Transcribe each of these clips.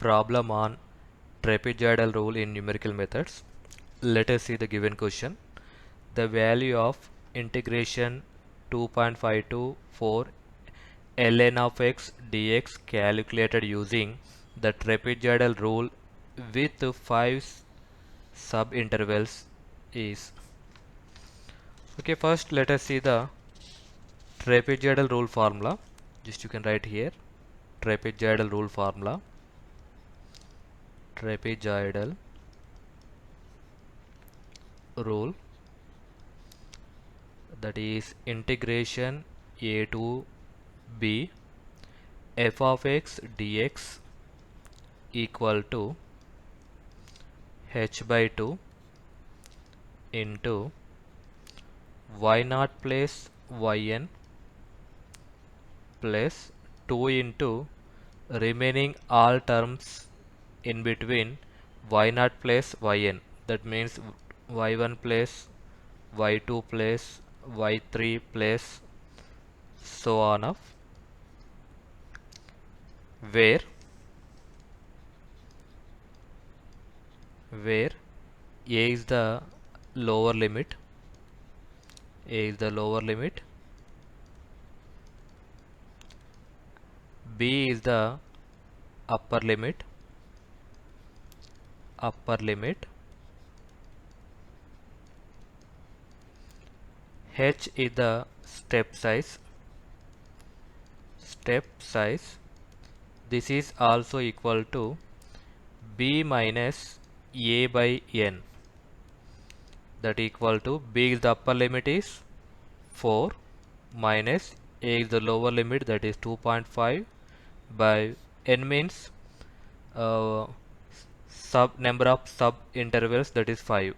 problem on trapezoidal rule in numerical methods. Let us see the given question. The value of integration 2.524 ln of x dx calculated using the trapezoidal rule with 5 subintervals is. Okay, first let us see the trapezoidal rule formula. Just you can write here trapezoidal rule formula. Trapezoidal rule, that is integration a to b f of x dx equal to h by 2 into y naught plus yn plus 2 into remaining all terms in between y naught plus yn, that means y1 plus y2 plus y3 plus so on of, where a is the lower limit, b is the upper limit, h is the step size, this is also equal to b minus a by n, that equal to b is the upper limit is 4 minus a is the lower limit, that is 2.5 by n means number of sub intervals, that is 5.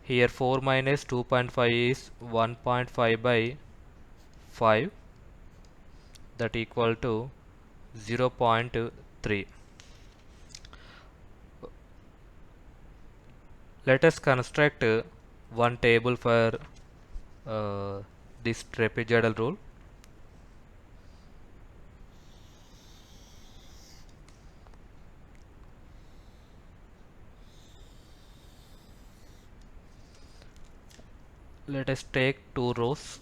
Here 4 minus 2.5 is 1.5 by 5, that equal to 0.3. Let us construct one table for this trapezoidal rule. Let us take 2 rows.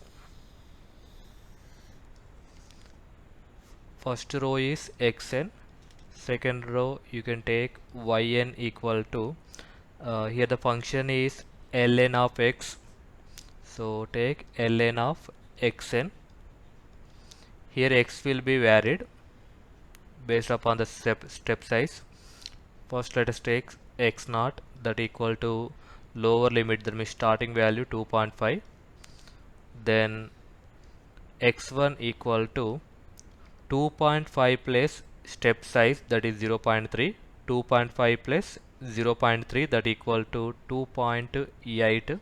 First row is xn, second row you can take yn equal to here the function is ln of x, so take ln of xn. Here x will be varied based upon the step size. First let us take x naught, that equal to lower limit, that means starting value 2.5, then x1 equal to 2.5 plus step size, that is 0.3, 2.5 plus 0.3, that equal to 2.8.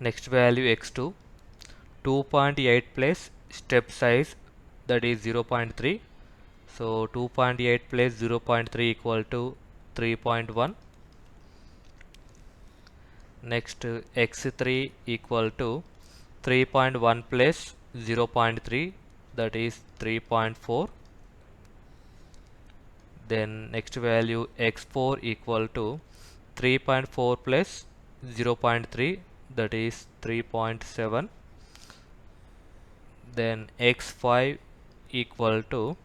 Next value x2, 2.8 plus step size, that is 0.3, so 2.8 plus 0.3 equal to 3.1. Next x3 equal to 3.1 plus 0.3, that is 3.4. Then next value x4 equal to 3.4 plus 0.3, that is 3.7. Then x5 equal to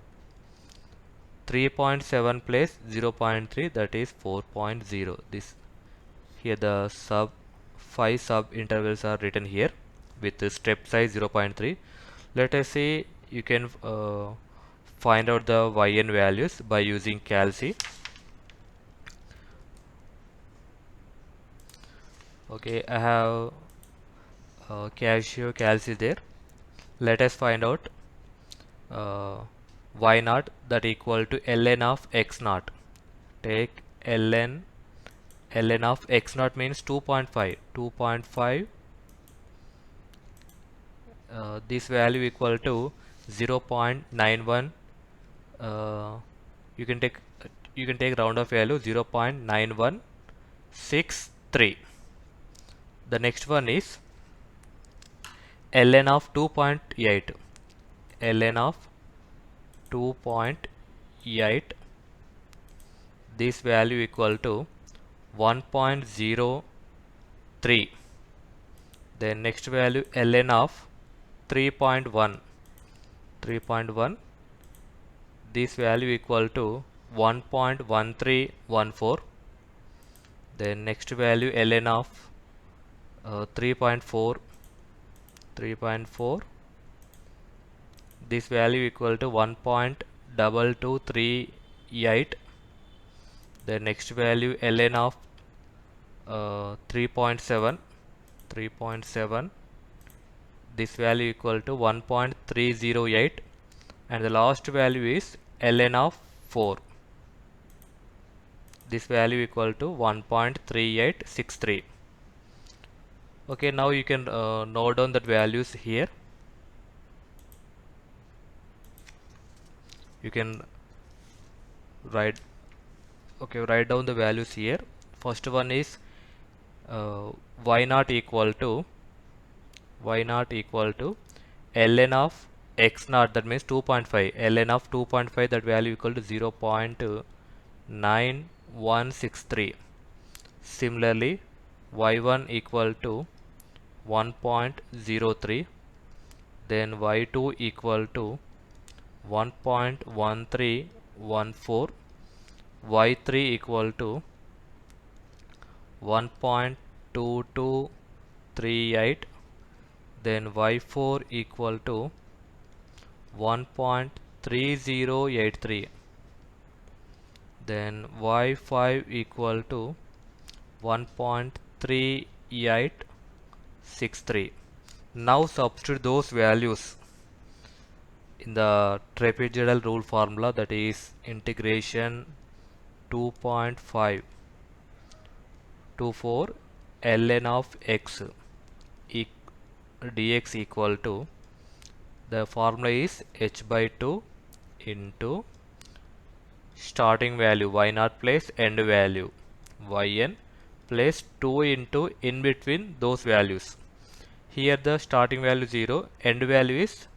3.7 plus 0.3, that is 4.0. This here the 5 sub intervals are written here with the step size 0.3. Let us see, you can find out the yn values by using calc. Okay, I have Casio calc is there. Let us find out y naught, that equal to ln of x naught. Take ln of x naught means 2.5. This value equal to 0.91. You can take round of value 0.9163. The next one is ln of 2.8. ln of 2.8, this value equal to 1.03. Then next value ln of 3.1, this value equal to 1.1314. Then next value ln of 3.4, this value equal to 1.2238. The next value ln of 3.7, this value equal to 1.308, and the last value is ln of 4, this value equal to 1.3863. Okay, now you can note down the values here. You can write down the values here. First one is y naught equal to ln of x naught, that means 2.5, ln of 2.5, that value equal to 0.9163. Similarly, y1 equal to 1.03, then y2 equal to 1.1314, y3 equal to 1.2238, then y4 equal to 1.3083, then y5 equal to 1.3863. Now substitute those values in the trapezoidal rule formula, that is integration 2.5 to 4 ln of x dx equal to, the formula is h by 2 into starting value y0 plus end value yn plus 2 into in between those values. Here the starting value 0, end value is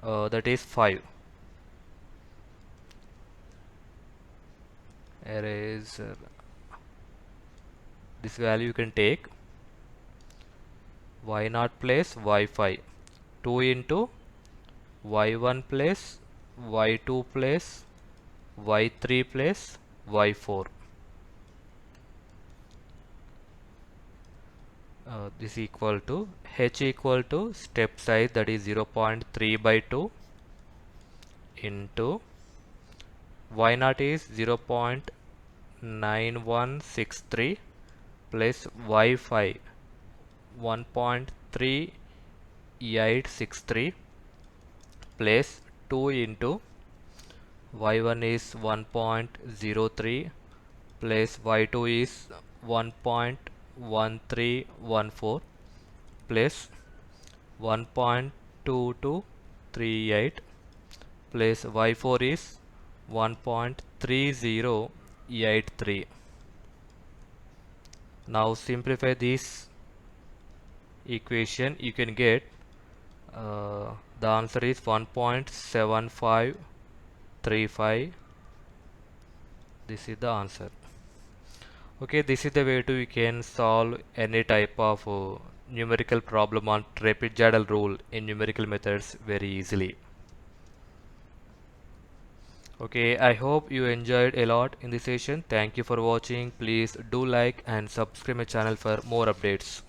that is 5. Eraser. This value you can take y0 plus y5, 2 into y1 plus y2 plus y3 plus y4. This equal to h equal to step size, that is 0.3 by 2 into y0 is 0.9163 plus y5 1.3863 plus 2 into y1 is 1.03 plus y2 is 1.1314 plus 1.2238 plus y4 is 1.3083. Now simplify this equation, you can get the answer is 1.7535. This is the answer. Okay, this is the way to you can solve any type of numerical problem on trapezoidal rule in numerical methods very easily. Okay, I hope you enjoyed a lot in this session. Thank you for watching. Please do like and subscribe my channel for more updates.